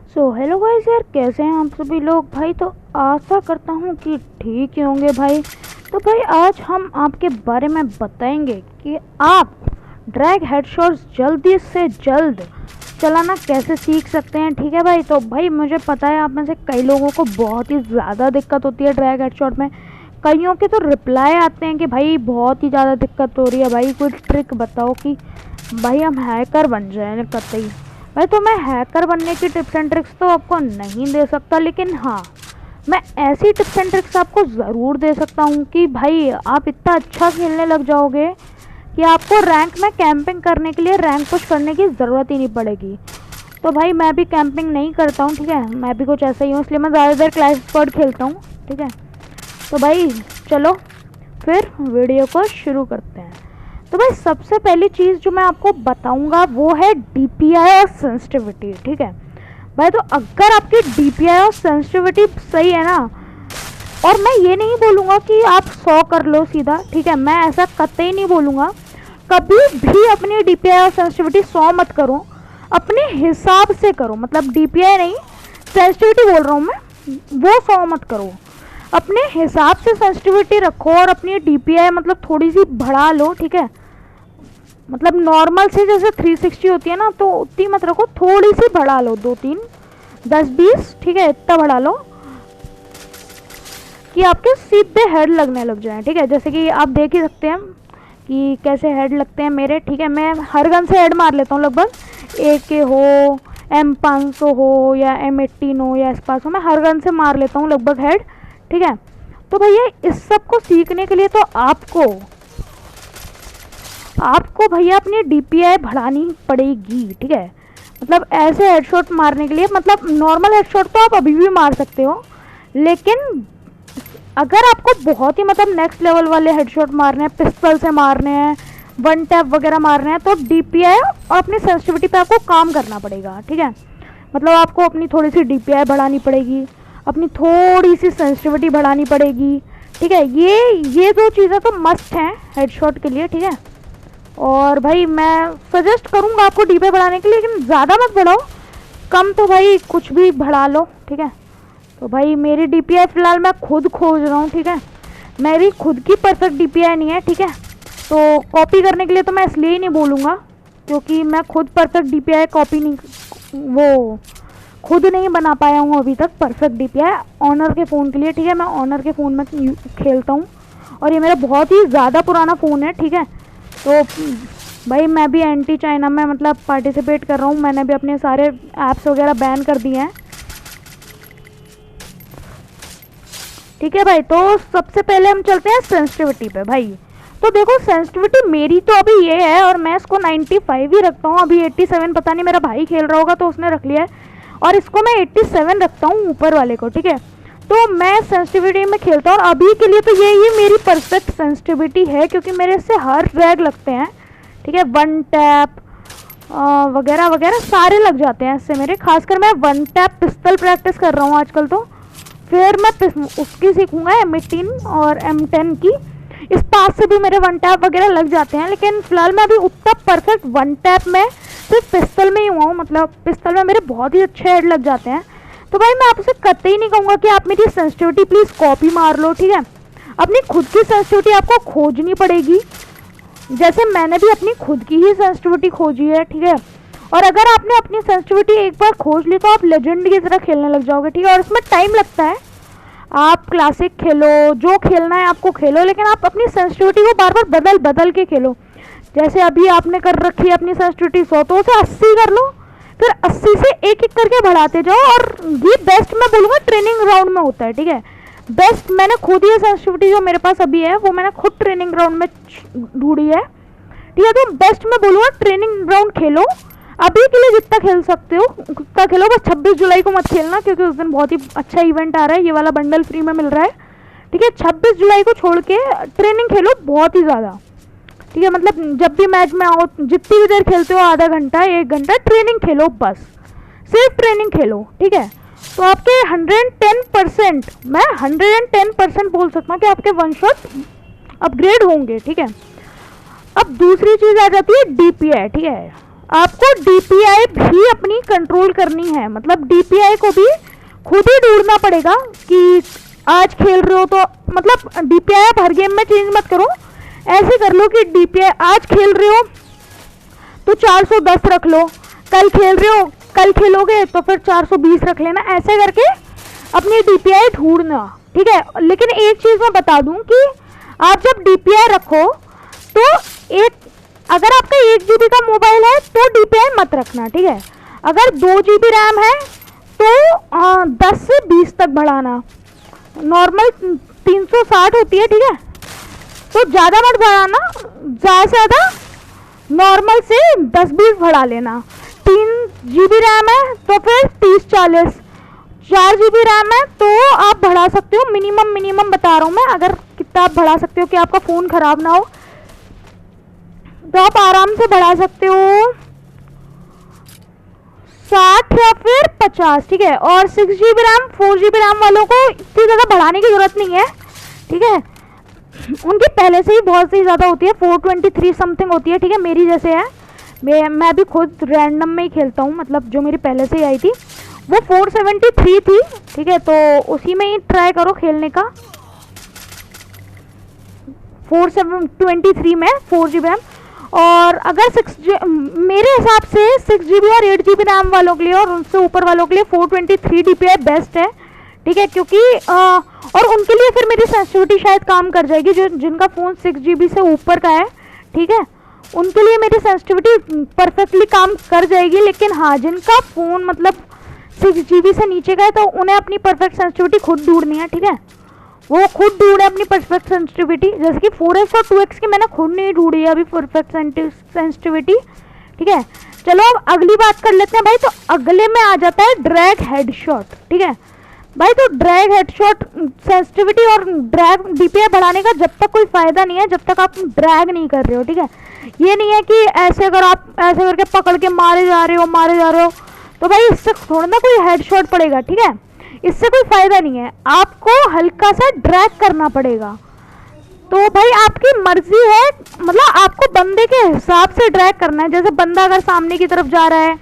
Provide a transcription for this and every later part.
So hello guys यार, कैसे हैं आप सभी लोग भाई। तो आशा करता हूँ कि ठीक ही होंगे भाई। तो भाई आज हम आपके बारे में बताएंगे कि आप ड्रैग हेडशॉट्स जल्दी से जल्द चलाना कैसे सीख सकते हैं। ठीक है भाई। तो भाई मुझे पता है आप में से कई लोगों को बहुत ही ज़्यादा दिक्कत होती है ड्रैग हेडशॉट में। कईयों के तो रिप्लाई आते हैं कि भाई बहुत ही ज़्यादा दिक्कत हो रही है, भाई कोई ट्रिक बताओ कि भाई हम हैकर बन जाए कतई। भाई तो मैं हैकर बनने की टिप्स एंड ट्रिक्स तो आपको नहीं दे सकता, लेकिन हाँ मैं ऐसी टिप्स एंड ट्रिक्स आपको ज़रूर दे सकता हूँ कि भाई आप इतना अच्छा खेलने लग जाओगे कि आपको रैंक में कैंपिंग करने के लिए रैंक पुश करने की ज़रूरत ही नहीं पड़ेगी। तो भाई मैं भी कैंपिंग नहीं करता हूँ, ठीक है, मैं भी कुछ ऐसा ही हूँ, इसलिए मैं ज़्यादा देर क्लैश स्क्वाड खेलता हूँ। ठीक है, तो भाई चलो फिर वीडियो को शुरू करते हैं। तो भाई सबसे पहली चीज़ जो मैं आपको बताऊंगा वो है DPI और सेंसिटिविटी। ठीक है भाई, तो अगर आपकी DPI और सेंसिटिविटी सही है ना, और मैं ये नहीं बोलूँगा कि आप 100 कर लो सीधा, ठीक है, मैं ऐसा कतई नहीं बोलूँगा। कभी भी अपनी DPI और सेंसिटिविटी 100 मत करो, अपने हिसाब से करो। मतलब DPI नहीं, सेंसिटिविटी बोल रहा हूँ मैं, वो 100 मत करो, अपने हिसाब से सेंसिटिविटी रखो और अपनी DPI मतलब थोड़ी सी बढ़ा लो। ठीक है, मतलब नॉर्मल से जैसे 360 होती है ना, तो उतनी मत रखो, थोड़ी सी बढ़ा लो, 2-3 10-20, ठीक है, इतना बढ़ा लो कि आपके सीधे हेड लगने लग जाए। ठीक है, जैसे कि आप देख ही सकते हैं कि कैसे हेड लगते हैं मेरे। ठीक है, मैं हर गन से हेड मार लेता हूँ लगभग, AK हो, M500 हो या M18 हो या एस्पास हो, मैं हर गन से मार लेता हूँ लगभग हेड। ठीक है, तो भैया इस सब को सीखने के लिए तो आपको भैया अपनी DPI बढ़ानी पड़ेगी। ठीक है, मतलब ऐसे हेडशॉट मारने के लिए, मतलब नॉर्मल हेडशॉट तो आप अभी भी मार सकते हो, लेकिन अगर आपको बहुत ही मतलब नेक्स्ट लेवल वाले हेडशॉट मारने हैं, पिस्टल से मारने हैं, वन टैप वगैरह मारने हैं, तो DPI और अपनी सेंसिटिविटी पे आपको काम करना पड़ेगा। ठीक है, मतलब आपको अपनी थोड़ी सी DPI बढ़ानी पड़ेगी, अपनी थोड़ी सी सेंसिटिविटी बढ़ानी पड़ेगी। ठीक है, ये दो चीज़ें तो मस्ट हैं हेडशॉट के लिए। ठीक है, और भाई मैं सजेस्ट करूँगा आपको DPI बढ़ाने के लिए, लेकिन ज़्यादा मत बढ़ाओ, कम तो भाई कुछ भी बढ़ा लो। ठीक है, तो भाई मेरी DPI फ़िलहाल मैं खुद खोज रहा हूँ। ठीक है, मेरी खुद की परफेक्ट DPI नहीं है। ठीक है, तो कॉपी करने के लिए तो मैं इसलिए ही नहीं बोलूँगा क्योंकि मैं खुद परफेक्ट DPI कॉपी नहीं, वो खुद नहीं बना पाया हूँ अभी तक परफेक्ट DPI ऑनर के फ़ोन के लिए। ठीक है, मैं ऑनर के फ़ोन में खेलता हूँ और ये मेरा बहुत ही ज़्यादा पुराना फ़ोन है। ठीक है, तो भाई मैं भी एंटी चाइना में मतलब पार्टिसिपेट कर रहा हूँ, मैंने भी अपने सारे ऐप्स वगैरह बैन कर दिए हैं। ठीक है भाई, तो सबसे पहले हम चलते हैं सेंसिटिविटी पे। भाई तो देखो सेंसिटिविटी मेरी तो अभी ये है और मैं इसको 95 ही रखता हूँ, अभी 87 पता नहीं मेरा भाई खेल रहा होगा तो उसने रख लिया है, और इसको मैं 87 रखता हूँ ऊपर वाले को। ठीक है, तो मैं सेंसिटिविटी में खेलता हूँ और अभी के लिए तो ये मेरी परफेक्ट सेंसिटिविटी है क्योंकि मेरे से हर रैग लगते हैं। ठीक है, वन टैप वगैरह वगैरह सारे लग जाते हैं इससे मेरे, खासकर मैं वन टैप पिस्टल प्रैक्टिस कर रहा हूँ आजकल, तो फिर मैं उसकी सीखूंगा M18 और M10 की, इस पास से भी मेरे वन टैप वगैरह लग जाते हैं। लेकिन फिलहाल मैं अभी उतना परफेक्ट वन टैप में सिर्फ पिस्टल में ही हुआ हूँ, मतलब पिस्टल में मेरे बहुत ही अच्छे हेड लग जाते हैं। तो भाई मैं आपसे कतई नहीं कहूँगा कि आप मेरी सेंसिटिविटी प्लीज़ कॉपी मार लो। ठीक है, अपनी खुद की सेंसिटिविटी आपको खोजनी पड़ेगी, जैसे मैंने भी अपनी खुद की ही सेंसिटिविटी खोजी है। ठीक है, और अगर आपने अपनी सेंसिटिविटी एक बार खोज ली तो आप लेजेंड की तरह खेलने लग जाओगे। ठीक है, और इसमें टाइम लगता है, आप क्लासिक खेलो, जो खेलना है आपको खेलो, लेकिन आप अपनी सेंसिटिविटी को बार बार बदल के खेलो। जैसे अभी आपने कर रखी है अपनी सेंसिटिविटी 100, तो उसे 80 कर लो, फिर 80 से एक एक करके बढ़ाते जाओ। और ये बेस्ट मैं बोलूँगा ट्रेनिंग ग्राउंड में होता है। ठीक है, बेस्ट मैंने खुद ये सेंसिटिविटी जो मेरे पास अभी है वो मैंने खुद ट्रेनिंग ग्राउंड में ढूंढी है। ठीक है, तो बेस्ट मैं बोलूँगा ट्रेनिंग ग्राउंड खेलो, अभी के लिए जितना खेल सकते हो उतना खेलो, बस 26 जुलाई को मत खेलना क्योंकि उस दिन बहुत ही अच्छा इवेंट आ रहा है, ये वाला बंडल फ्री में मिल रहा है। ठीक है, 26 जुलाई को छोड़ के ट्रेनिंग खेलो बहुत ही ज़्यादा। ठीक है, मतलब जब भी मैच में आओ, जितनी भी देर खेलते हो, आधा घंटा 1 घंटा ट्रेनिंग खेलो, बस सिर्फ ट्रेनिंग खेलो। ठीक है, तो आपके 110%, मैं 110% बोल सकता हूँ कि आपके वन शॉट अपग्रेड होंगे। ठीक है, अब दूसरी चीज़ आ जाती है DPI। ठीक है, आपको डीपीआई भी अपनी कंट्रोल करनी है, मतलब डीपीआई को भी खुद ही ढूंढना पड़ेगा कि आज खेल रहे हो तो, मतलब डीपीआई आप हर गेम में चेंज मत करो, ऐसे कर लो कि डीपीआई आज खेल रहे हो तो 410 रख लो, कल खेलोगे तो फिर 420 रख लेना, ऐसे करके अपनी डीपीआई ढूंढना, ठीक है। लेकिन एक चीज़ मैं बता दूं कि आप जब डीपीआई रखो तो अगर आपका 1 GB का मोबाइल है तो डीपीआई मत रखना, ठीक है। अगर 2 GB रैम है तो 10 से 20 तक बढ़ाना, नॉर्मल 360 होती है, ठीक है, तो ज़्यादा मत बढ़ाना, ज़्यादा से ज़्यादा नॉर्मल से 10-20 बढ़ा लेना। 3 GB रैम है तो फिर 30-40, 4 GB रैम है तो आप बढ़ा सकते हो, मिनिमम बता रहा हूँ मैं, अगर कितना आप बढ़ा सकते हो कि आपका फ़ोन ख़राब ना हो तो आप आराम से बढ़ा सकते हो 60 या फिर 50, ठीक है। और 6 GB रैम 4 GB रैम वालों को इतनी ज़्यादा बढ़ाने की ज़रूरत नहीं है, ठीक है, उनकी पहले से ही बहुत सी ज़्यादा होती है, 423 समथिंग होती है, ठीक है, मेरी जैसे है, मैं भी खुद रैंडम में ही खेलता हूँ, मतलब जो मेरी पहले से ही आई थी वो 473 थी, ठीक है, तो उसी में ही ट्राई करो खेलने का। 423 में 4 GB रैम, और अगर मेरे हिसाब से 6 GB और 8 GB रैम वालों के लिए और उनसे ऊपर वालों के लिए 423 DPI बेस्ट है, ठीक है, क्योंकि और उनके लिए फिर मेरी सेंसिटिविटी शायद काम कर जाएगी, जो जिनका फ़ोन 6 GB से ऊपर का है, ठीक है, उनके लिए मेरी सेंसिटिविटी परफेक्टली काम कर जाएगी। लेकिन हाँ, जिनका फ़ोन मतलब 6 GB से नीचे का है तो उन्हें अपनी परफेक्ट सेंसिटिविटी खुद ढूंढनी है, ठीक है, वो खुद ढूंढे अपनी परफेक्ट सेंसिटिविटी, जैसे कि 4x और 2x की मैंने खुद नहीं ढूंढी है अभी परफेक्ट सेंसिटिविटी, ठीक है। चलो अब अगली बात कर लेते हैं भाई, तो अगले में आ जाता है ड्रैग हेडशॉट, ठीक है भाई। तो ड्रैग हेडशॉट सेंसिटिविटी और ड्रैग डीपीआई बढ़ाने का जब तक कोई फ़ायदा नहीं है जब तक आप ड्रैग नहीं कर रहे हो, ठीक है। ये नहीं है कि ऐसे अगर आप ऐसे करके पकड़ के मारे जा रहे हो तो भाई इससे थोड़ा ना कोई हेडशॉट पड़ेगा, ठीक है, इससे कोई फ़ायदा नहीं है, आपको हल्का सा ड्रैग करना पड़ेगा। तो भाई आपकी मर्जी है, मतलब आपको बंदे के हिसाब से ड्रैग करना है। जैसे बंदा अगर सामने की तरफ जा रहा है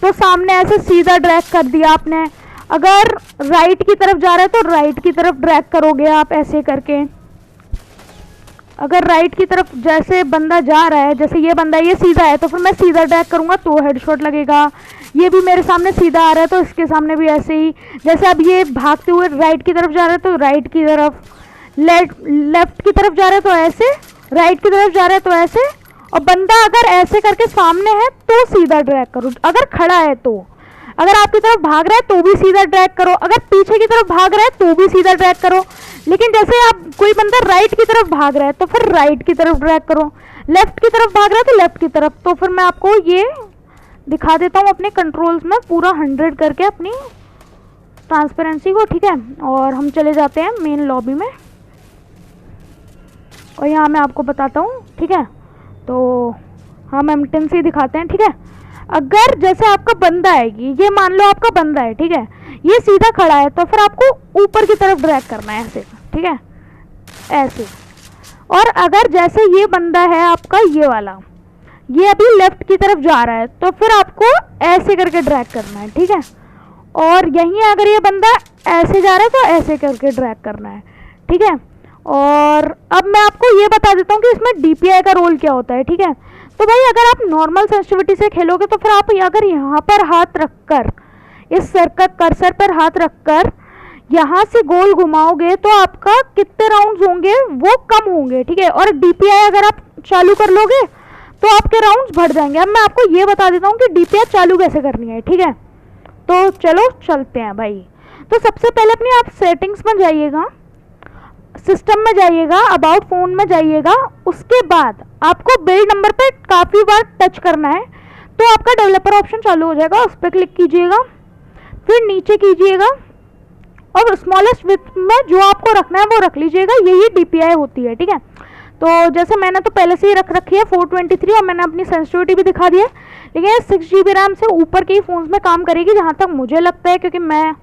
तो सामने ऐसे सीधा ड्रैग कर दिया आपने, अगर राइट की तरफ जा रहा है तो राइट की तरफ ड्रैग करोगे आप ऐसे करके। अगर राइट की तरफ जैसे बंदा जा रहा है, जैसे ये बंदा ये सीधा है तो फिर मैं सीधा ड्रैग करूँगा तो हेडशॉट लगेगा। ये भी मेरे सामने सीधा आ रहा है तो इसके सामने भी ऐसे ही, जैसे अब ये भागते हुए राइट की तरफ जा रहा है तो राइट की तरफ, लेफ्ट की तरफ जा रहा है तो ऐसे, राइट की तरफ जा रहा है तो ऐसे, और बंदा अगर ऐसे करके सामने है तो सीधा ड्रैग करो, अगर खड़ा है तो। अगर आपकी तरफ भाग रहा है तो भी सीधा ड्रैग करो, अगर पीछे की तरफ भाग रहा है तो भी सीधा ड्रैग करो। लेकिन जैसे आप कोई बंदा राइट की तरफ भाग रहा है तो फिर राइट की तरफ ड्रैग करो, लेफ्ट की तरफ भाग रहा है तो लेफ्ट की तरफ। तो फिर मैं आपको ये दिखा देता हूँ अपने कंट्रोल्स में पूरा 100 करके अपनी ट्रांसपेरेंसी को, ठीक है। और हम चले जाते हैं मेन लॉबी में और यहाँ मैं आपको बताता हूँ, ठीक है। तो हम एमटेंसी दिखाते हैं, ठीक है। अगर जैसे आपका बंदा है, ये मान लो आपका बंदा है, ठीक है, ये सीधा खड़ा है तो फिर आपको ऊपर की तरफ ड्रैग करना है ऐसे, ठीक है, ऐसे। और अगर जैसे ये बंदा है आपका ये वाला, ये अभी लेफ्ट की तरफ जा रहा है तो फिर आपको ऐसे करके ड्रैग करना है, ठीक है। और यहीं अगर ये बंदा ऐसे जा रहा है तो ऐसे करके ड्रैग करना है, ठीक है। और अब मैं आपको ये बता देता हूँ कि इसमें डीपीआई का रोल क्या होता है, ठीक है। तो भाई अगर आप नॉर्मल सेंसिटिविटी से खेलोगे तो फिर आप अगर यहाँ पर हाथ रखकर, इस सर्कल कर्सर पर हाथ रखकर यहाँ से गोल घुमाओगे तो आपका कितने राउंड्स होंगे वो कम होंगे, ठीक है। और डीपीआई अगर आप चालू कर लोगे तो आपके राउंड्स बढ़ जाएंगे। अब मैं आपको ये बता देता हूँ कि डीपीआई चालू कैसे करनी है, ठीक है। तो चलो चलते हैं भाई। तो सबसे पहले अपनी आप सेटिंग्स में जाइएगा, सिस्टम में जाइएगा, अबाउट फ़ोन में जाइएगा, उसके बाद आपको बिल्ड नंबर पे काफ़ी बार टच करना है तो आपका डेवलपर ऑप्शन चालू हो जाएगा, उस पर क्लिक कीजिएगा, फिर नीचे कीजिएगा और स्मॉलेस्ट विड्थ में जो आपको रखना है वो रख लीजिएगा, यही डीपीआई होती है, ठीक है। तो जैसे मैंने तो पहले से ही रख रखी है 423 और मैंने अपनी सेंसिटिविटी भी दिखा दी है, लेकिन 6 GB रैम से ऊपर के ही फ़ोन्स में काम करेगी जहाँ तक मुझे लगता है, क्योंकि मैं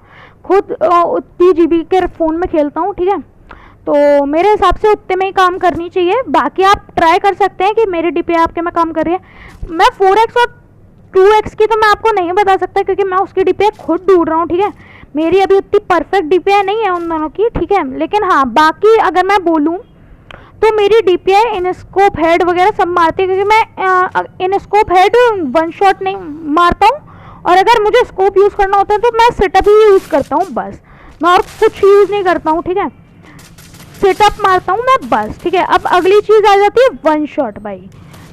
खुद 3 GB के फ़ोन में खेलता हूँ, ठीक है। तो मेरे हिसाब से उतने में ही काम करनी चाहिए, बाकी आप ट्राई कर सकते हैं कि मेरे डीपीआई आपके में काम कर रही है। मैं 4x और 2x की तो मैं आपको नहीं बता सकता क्योंकि मैं उसकी डीपीआई खुद ढूंढ रहा हूँ, ठीक है। मेरी अभी उतनी परफेक्ट डीपीआई नहीं है उन दोनों की, ठीक है। लेकिन हाँ, बाकी अगर मैं बोलूँ तो मेरी डीपीआई इन स्कोप हेड वगैरह सब मारती है, क्योंकि मैं in scope head one shot नहीं मारता हूँ, और अगर मुझे स्कोप यूज़ करना होता है तो मैं सेटअप ही यूज़ करता हूँ बस, मैं और कुछ यूज़ नहीं करता हूँ, ठीक है। सेटअप मारता हूँ मैं बस, ठीक है। अब अगली चीज़ आ जाती है वन शॉट भाई।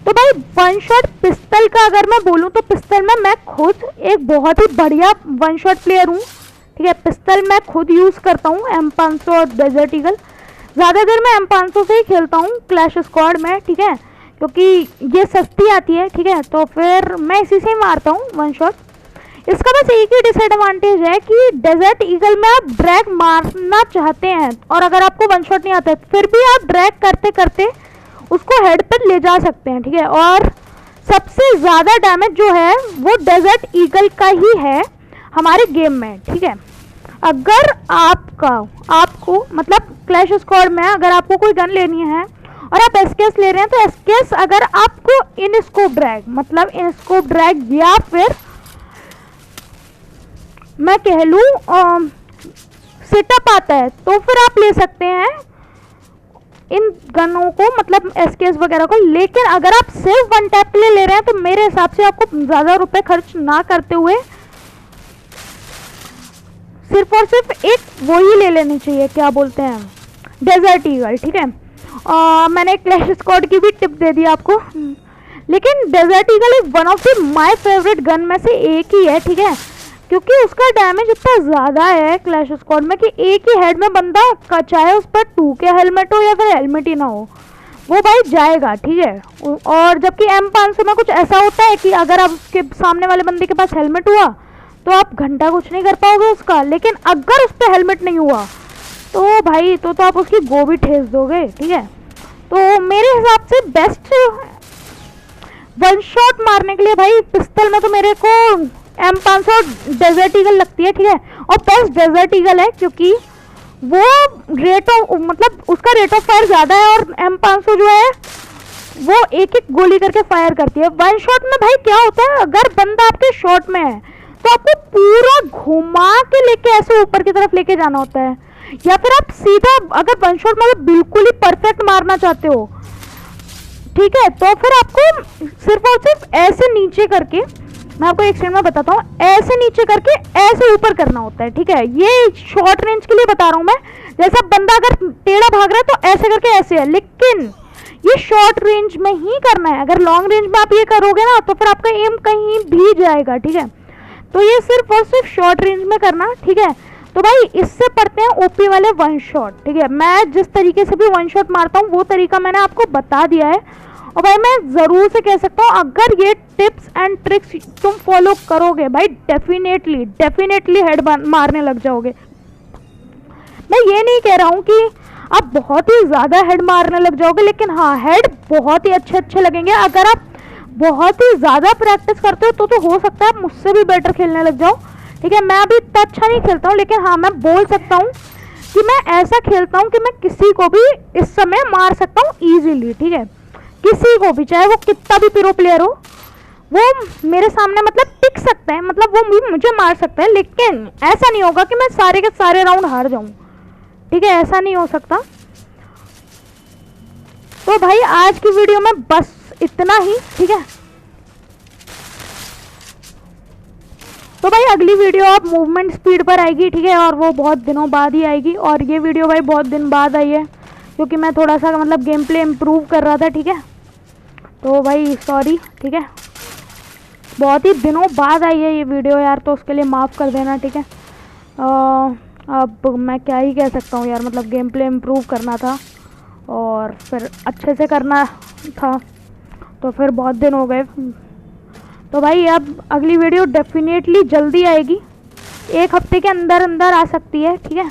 तो भाई वन शॉट पिस्टल का अगर मैं बोलूँ तो पिस्टल में मैं खुद एक बहुत ही बढ़िया वन शॉट प्लेयर हूँ, ठीक है। पिस्टल मैं खुद यूज़ करता हूँ M500 और डेजर्ट ईगल। ज़्यादातर मैं M500 से ही खेलता हूँ क्लैश स्क्वाड में, ठीक है, क्योंकि ये सस्ती आती है, ठीक है। तो फिर मैं इसी से ही मारता हूँ वन शॉट। इसका बस एक ही डिसएडवांटेज है कि डेजर्ट ईगल में आप ड्रैग मारना चाहते हैं और अगर आपको वन शॉट नहीं आता है फिर भी आप ड्रैग करते करते उसको हेड पर ले जा सकते हैं, ठीक है। और सबसे ज़्यादा डैमेज जो है वो डेजर्ट ईगल का ही है हमारे गेम में, ठीक है। अगर आपको मतलब क्लैश स्क्वाड में अगर आपको कोई गन लेनी है और आप एसकेएस ले रहे हैं तो एसकेएस अगर आपको इन स्कोप ड्रैग मतलब इन स्कोप ड्रैग या फिर मैं कह लूँ सेटअप आता है तो फिर आप ले सकते हैं इन गनों को, मतलब एसकेएस वगैरह को। लेकिन अगर आप सिर्फ वन टैप के लिए ले रहे हैं तो मेरे हिसाब से आपको ज़्यादा रुपए खर्च ना करते हुए सिर्फ और सिर्फ एक वो ही ले लेनी चाहिए, क्या बोलते हैं, डेजर्ट ईगल, ठीक है। मैंने क्लैश स्क्वाड की भी टिप दे दी आपको, लेकिन desert eagle is one of the my favourite gun में से एक ही है, ठीक है, क्योंकि उसका डैमेज इतना ज़्यादा है क्लैश स्क्वाड में कि एक ही हेड में बंदा का चाहे उस पर 2 के हेलमेट हो या फिर हेलमेट ही ना हो वो भाई जाएगा, ठीक है। और जबकि M500 में कुछ ऐसा होता है कि अगर आप उसके सामने वाले बंदे के पास हेलमेट हुआ तो आप घंटा कुछ नहीं कर पाओगे उसका, लेकिन अगर उस पर हेलमेट नहीं हुआ तो भाई तो आप उसकी गोभी ठेस दोगे, ठीक है। तो मेरे हिसाब से बेस्ट वन शॉट मारने के लिए भाई पिस्टल में तो मेरे को M500 डेजर्ट ईगल लगती है, ठीक है। और बेस्ट डेजर्ट ईगल है क्योंकि वो रेट ऑफ मतलब उसका रेट ऑफ फायर ज़्यादा है और M500 जो है वो एक एक गोली करके फायर करती है। वन शॉट में भाई क्या होता है, अगर बंदा आपके शॉट में है तो आपको पूरा घुमा के लेके ऐसे ऊपर की तरफ लेके जाना होता है, या फिर आप सीधा अगर वन शॉट में बिल्कुल ही परफेक्ट मारना चाहते हो, ठीक है, तो फिर आपको सिर्फ और सिर्फ ऐसे नीचे करके, मैं आपको एक सेकंड में बताता हूँ, ऐसे नीचे करके ऐसे ऊपर करना होता है, ठीक है। ये शॉर्ट रेंज के लिए बता रहा हूँ मैं, जैसा बंदा अगर टेढ़ा भाग रहा है तो ऐसे करके ऐसे है, लेकिन ये शॉर्ट रेंज में ही करना है। अगर लॉन्ग रेंज में आप ये करोगे ना तो फिर आपका एम कहीं भी जाएगा, ठीक है। तो ये सिर्फ और सिर्फ शॉर्ट रेंज में करना, ठीक है। तो भाई इससे पढ़ते हैं ओपी वाले वन शॉट, ठीक है। मैं जिस तरीके से भी वन शॉट मारता हूँ वो तरीका मैंने आपको बता दिया है, और भाई मैं ज़रूर से कह सकता हूँ अगर ये टिप्स एंड ट्रिक्स तुम फॉलो करोगे भाई डेफिनेटली हेड मारने लग जाओगे। मैं ये नहीं कह रहा हूँ कि आप बहुत ही ज़्यादा हेड मारने लग जाओगे, लेकिन हाँ हेड बहुत ही अच्छे लगेंगे। अगर आप बहुत ही ज़्यादा प्रैक्टिस करते हो तो हो सकता है आप मुझसे भी बेटर खेलने लग जाओ, ठीक है। मैं अभी इतना अच्छा नहीं खेलता हूँ, लेकिन हाँ मैं बोल सकता हूँ कि मैं ऐसा खेलता हूँ कि मैं किसी को भी इस समय मार सकता हूँ ईजिली, ठीक है। किसी को भी, चाहे वो कितना भी प्रो प्लेयर हो, वो मेरे सामने मतलब टिक सकता है, मतलब वो मुझे मार सकता है, लेकिन ऐसा नहीं होगा कि मैं सारे के सारे राउंड हार जाऊँ, ठीक है, ऐसा नहीं हो सकता। तो भाई आज की वीडियो में बस इतना ही, ठीक है। तो भाई अगली वीडियो आप मूवमेंट स्पीड पर आएगी, ठीक है, और वो बहुत दिनों बाद ही आएगी। और ये वीडियो भाई बहुत दिन बाद आई है क्योंकि मैं थोड़ा सा मतलब गेम प्ले इम्प्रूव कर रहा था, ठीक है। तो भाई सॉरी, ठीक है, बहुत ही दिनों बाद आई है ये वीडियो यार, तो उसके लिए माफ़ कर देना, ठीक है। अब मैं क्या ही कह सकता हूँ यार, मतलब गेम प्ले इम्प्रूव करना था और फिर अच्छे से करना था, तो फिर बहुत दिन हो गए। तो भाई अब अगली वीडियो डेफिनेटली जल्दी आएगी, 1 हफ्ते के अंदर अंदर आ सकती है, ठीक है,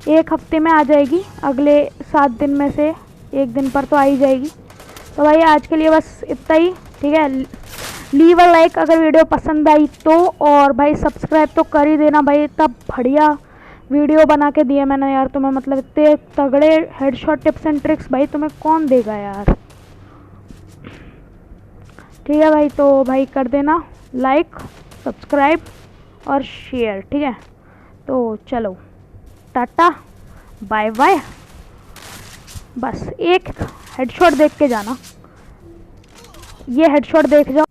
1 हफ्ते में आ जाएगी, अगले 7 दिन में से 1 दिन पर तो आ ही जाएगी। तो भाई आज के लिए बस इतना ही, ठीक है। लीव अ लाइक अगर वीडियो पसंद आई तो, और भाई सब्सक्राइब तो कर ही देना भाई, इतना बढ़िया वीडियो बना के दिए मैंने यार तुम्हें, मतलब इतने तगड़े हेडशॉट टिप्स एंड ट्रिक्स भाई तुम्हें कौन देगा यार, ठीक है भाई। तो भाई कर देना, लाइक, सब्सक्राइब और शेयर, ठीक है। तो चलो टाटा बाय बाय। बस एक हेडशॉट देख के जाना, ये हेडशॉट देख जाओ।